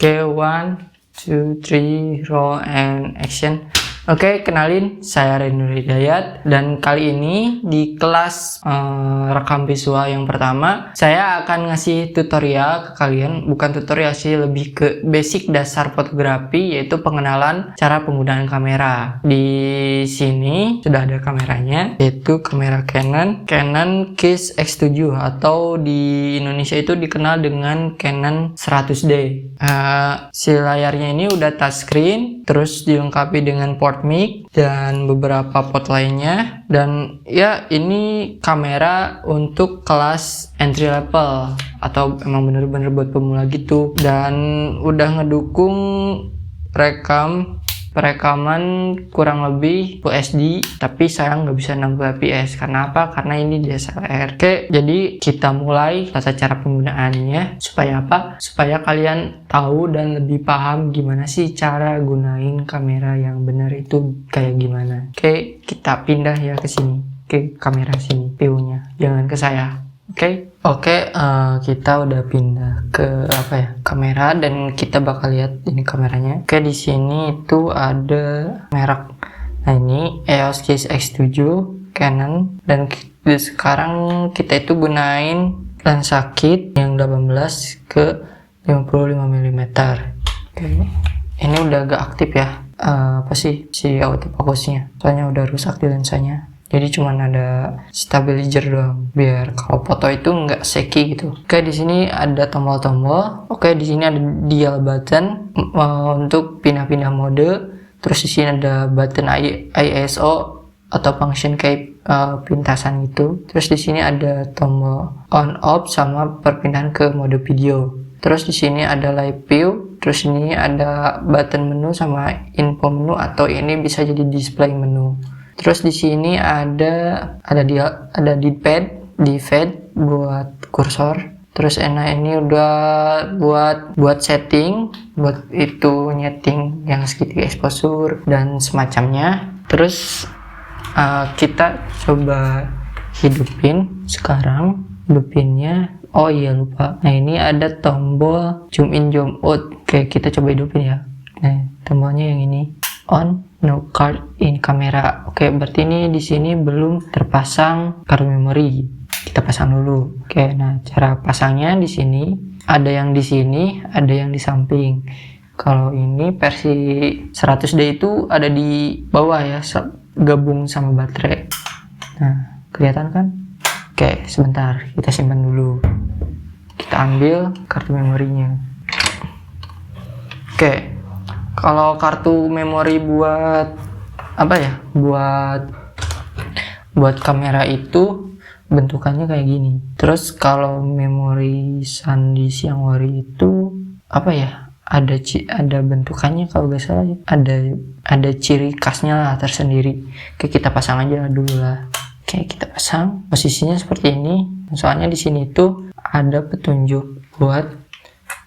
Oke, 1, 2, 3, roll and action. Oke, kenalin, saya Renu Hidayat, dan kali ini di kelas rekam visual yang pertama saya akan ngasih tutorial ke kalian. Bukan tutorial sih, lebih ke basic dasar fotografi, yaitu pengenalan cara penggunaan kamera. Di sini sudah ada kameranya, yaitu kamera Canon Case X7 atau di Indonesia itu dikenal dengan Canon 100D. Si layarnya ini udah touchscreen, terus dilengkapi dengan port mic dan beberapa port lainnya, dan ya ini kamera untuk kelas entry level atau emang bener-bener buat pemula gitu, dan udah ngedukung perekaman kurang lebih Full HD, tapi sayang nggak bisa 60 fps. Karena apa? Karena ini DSLR. Oke, jadi kita mulai tata cara penggunaannya. Supaya apa? Supaya kalian tahu dan lebih paham gimana sih cara gunain kamera yang benar itu kayak gimana. Oke, kita pindah ya ke sini, ke kamera sini, view-nya, jangan ke saya. Oke, kita udah pindah ke kamera, dan kita bakal lihat ini kameranya. Oke, di sini itu ada merek. Nah, ini EOS Case X7 Canon, dan sekarang kita itu gunain lensa kit yang 18 ke 55 mm. Oke, ini udah agak aktif ya. Si autofocusnya, soalnya udah rusak di lensanya. Jadi cuman ada stabilizer doang, biar kalau foto itu nggak shaky gitu. Oke, di sini ada tombol-tombol. Oke, di sini ada dial button untuk pindah-pindah mode. Terus di sini ada button ISO atau function kayak pintasan gitu. Terus di sini ada tombol on off sama perpindahan ke mode video. Terus di sini ada live view. Terus ini ada button menu sama info menu, atau ini bisa jadi display menu. Terus di sini ada D-pad buat kursor. Terus ini udah buat setting, buat itu nyeting yang segitiga exposure dan semacamnya. Terus kita coba hidupin sekarang, hidupinnya. Oh iya, lupa. Nah, ini ada tombol zoom in zoom out. Oke, kita coba hidupin ya. Nah, tombolnya yang ini, on no card in camera. Oke, berarti ini di sini belum terpasang kartu memori. Kita pasang dulu. Oke, nah cara pasangnya di sini, ada yang di sini, ada yang di samping. Kalau ini versi 100D itu ada di bawah ya, gabung sama baterai. Nah, kelihatan kan? Oke, sebentar, kita simpan dulu. Kita ambil kartu memorinya. Oke. Kalau kartu memori buat buat kamera itu bentukannya kayak gini. Terus kalau memori SanDisk yang ori itu ada bentukannya, kalau nggak salah ada ciri khasnya lah tersendiri. Oke, kita pasang aja dulu lah. Oke, kita pasang. Posisinya seperti ini. Soalnya di sini tuh ada petunjuk buat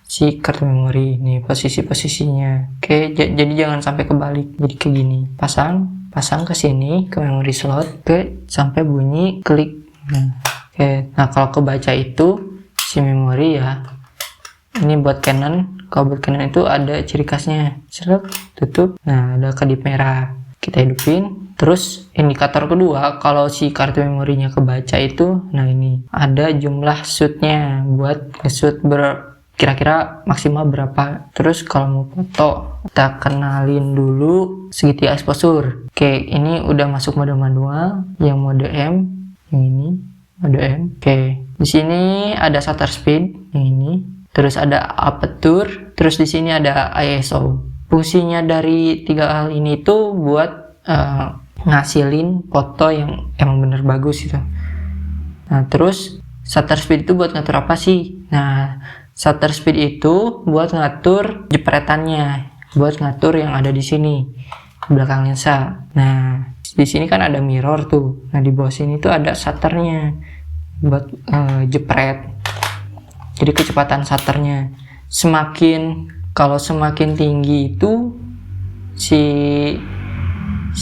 si kartu memori ini, posisinya. Oke, jadi jangan sampai kebalik, jadi kayak gini. Pasang ke sini, ke memori slot, sampai bunyi klik. Oke, nah kalau kebaca itu si memori ya, ini buat Canon. Kalau buat Canon itu ada ciri khasnya, tutup. Nah, ada kedip merah, kita hidupin. Terus indikator kedua, kalau si kartu memorinya kebaca itu, nah ini ada jumlah shootnya, buat nge-shoot kira-kira maksimal berapa. Terus kalau mau foto, kita kenalin dulu segitiga exposure. Oke, ini udah masuk mode manual, yang mode M, yang ini mode M. Oke, di sini ada shutter speed, yang ini. Terus ada aperture, terus di sini ada ISO. Fungsinya dari tiga hal ini tuh buat ngasilin foto yang emang bener bagus gitu. Nah, terus shutter speed itu buat ngatur apa sih? Nah, shutter speed itu buat ngatur jepretannya, buat ngatur yang ada di sini belakang lensa. Nah, di sini kan ada mirror tuh. Nah, di bawah sini tuh ada shutternya buat jepret. Jadi kecepatan shutternya kalau semakin tinggi itu si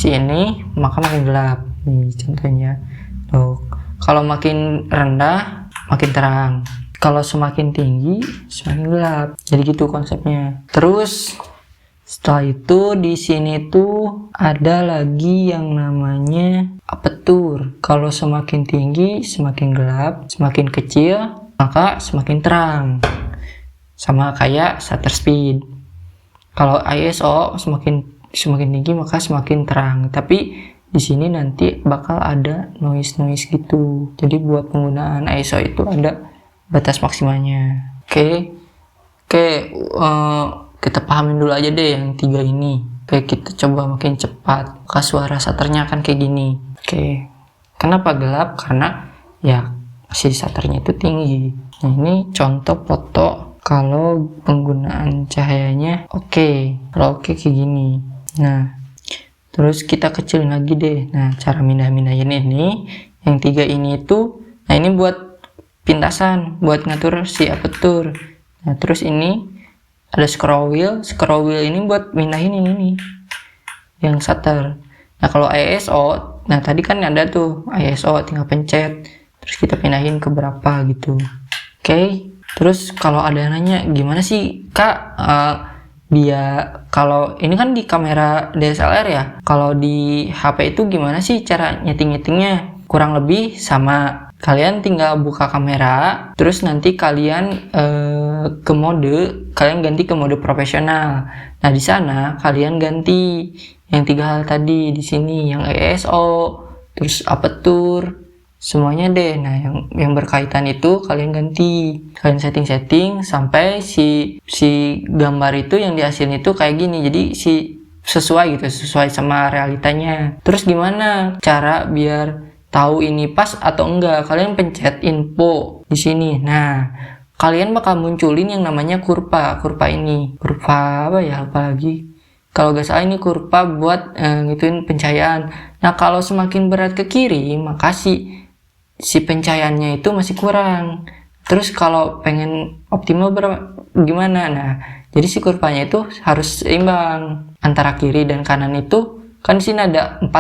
ini, maka makin gelap. Nih contohnya. Tuh, kalau makin rendah makin terang. kalau semakin tinggi semakin gelap. Jadi gitu konsepnya. Terus setelah itu di sini tuh ada lagi yang namanya aperture. Kalau semakin tinggi semakin gelap, semakin kecil maka semakin terang. Sama kayak shutter speed. Kalau ISO semakin tinggi maka semakin terang. Tapi di sini nanti bakal ada noise gitu. Jadi buat penggunaan ISO itu ada batas maksimalnya. Oke, kita pahamin dulu aja deh yang 3 ini. Oke, kita coba makin cepat. Maka suara shutternya akan kayak gini. Oke, kenapa gelap? Karena ya si shutternya itu tinggi. Nah, ini contoh foto kalau penggunaan cahayanya kalau oke kayak gini. Nah, terus kita kecilin lagi deh. Nah, cara mindah-mindahin ini yang 3 ini itu, nah ini buat pintasan, buat ngatur si aperture. Nah, terus ini ada scroll wheel ini buat mindahin ini nih yang shutter. Nah, kalau ISO, nah tadi kan ada tuh ISO, tinggal pencet terus kita pindahin ke berapa gitu. Oke. Terus kalau ada yang nanya, gimana sih Kak, dia kalau ini kan di kamera DSLR ya, kalau di HP itu gimana sih cara nyeting-nyetingnya? Kurang lebih sama, kalian tinggal buka kamera, terus nanti kalian kalian ganti ke mode profesional. Nah, di sana kalian ganti yang 3 hal tadi di sini, yang ISO, terus aperture, semuanya deh. Nah, yang berkaitan itu kalian ganti, kalian setting sampai si gambar itu yang dihasilin itu kayak gini. Jadi sesuai sama realitanya. Terus gimana cara biar tahu ini pas atau enggak? Kalian pencet info di sini. Nah, kalian bakal munculin yang namanya kurva ini. Kurva apa ya? Apalagi kalau gak salah ini kurva buat ngituin pencahayaan. Nah, kalau semakin berat ke kiri, maka si pencahayaannya itu masih kurang. Terus kalau pengen optimal gimana? Nah, jadi si kurvanya itu harus seimbang antara kiri dan kanan itu. Kan di sini ada 5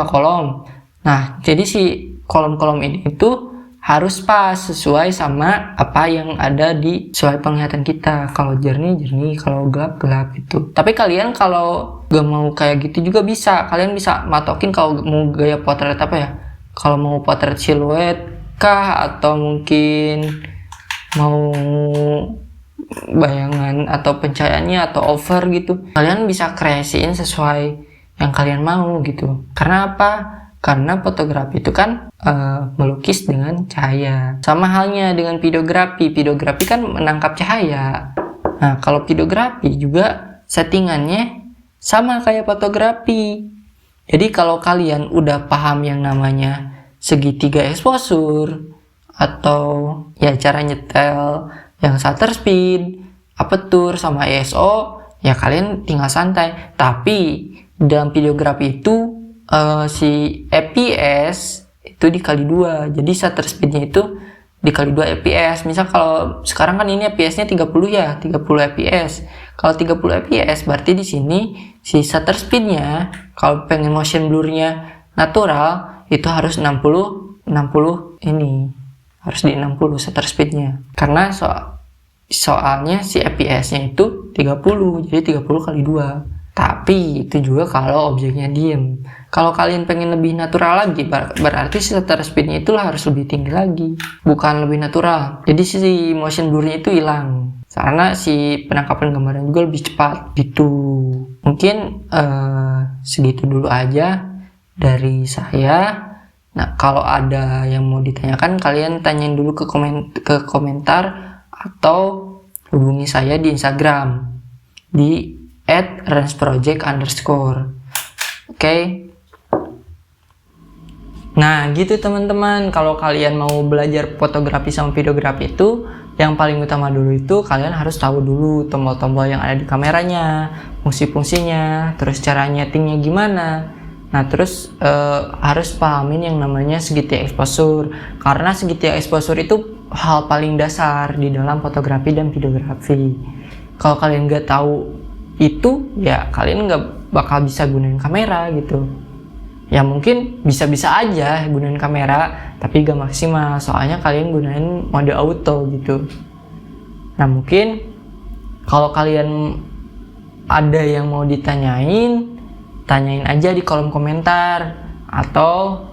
kolom. Nah, jadi si kolom-kolom ini itu harus pas sesuai sama apa yang ada di sesuai penglihatan kita. Kalau jernih, kalau gelap gitu. Tapi kalian kalau gak mau kayak gitu juga bisa. Kalian bisa matokin kalau mau gaya potret apa ya? Kalau mau potret siluet kah, atau mungkin mau bayangan atau pencahayaannya atau over gitu, kalian bisa kreasiin sesuai yang kalian mau gitu. Karena apa? Karena fotografi itu kan melukis dengan cahaya. Sama halnya dengan videografi kan menangkap cahaya. Nah, kalau videografi juga settingannya sama kayak fotografi. Jadi kalau kalian udah paham yang namanya segitiga exposure atau ya cara nyetel yang shutter speed, aperture sama ISO, ya kalian tinggal santai. Tapi dalam videografi itu si fps itu dikali 2. Jadi shutter speednya itu dikali 2 fps. Misal kalau sekarang kan ini fps-nya 30 ya, 30 fps. Kalau 30 fps berarti di sini si shutter speednya kalau pengen motion blur-nya natural itu harus 60 ini. Harus di 60 shutter speednya. Karena soalnya si fps-nya itu 30, jadi 30 kali 2. Tapi itu juga kalau objeknya diem. Kalau kalian pengen lebih natural lagi, berarti shutter speednya itu harus lebih tinggi lagi, bukan lebih natural. Jadi si motion blur-nya itu hilang, karena si penangkapan gambarnya juga lebih cepat gitu. Mungkin segitu dulu aja dari saya. Nah, kalau ada yang mau ditanyakan, kalian tanyain dulu ke komentar atau hubungi saya di Instagram di @ransproject_. Oke. Nah, gitu teman-teman. Kalau kalian mau belajar fotografi sama videografi itu, yang paling utama dulu itu kalian harus tahu dulu tombol-tombol yang ada di kameranya, fungsi-fungsinya, terus cara nyetingnya gimana. Nah, terus harus pahamin yang namanya segitiga exposure. Karena segitiga exposure itu hal paling dasar di dalam fotografi dan videografi. Kalau kalian nggak tahu itu, ya kalian nggak bakal bisa gunain kamera gitu. Ya mungkin bisa-bisa aja gunain kamera, tapi gak maksimal, soalnya kalian gunain mode auto gitu. Nah mungkin kalau kalian ada yang mau ditanyain, tanyain aja di kolom komentar, atau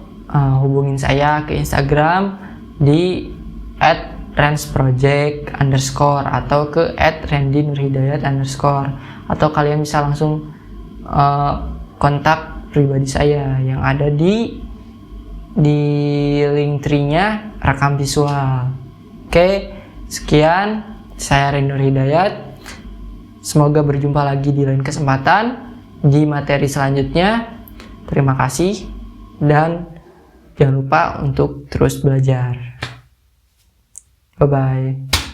hubungin saya ke Instagram di @ranceproject_ atau ke @randynurhidayat_, atau kalian bisa langsung kontak pribadi saya yang ada di link tree-nya Rekam Visual. Oke, sekian, saya Randy Nur Hidayat. Semoga berjumpa lagi di lain kesempatan di materi selanjutnya. Terima kasih dan jangan lupa untuk terus belajar. Bye bye.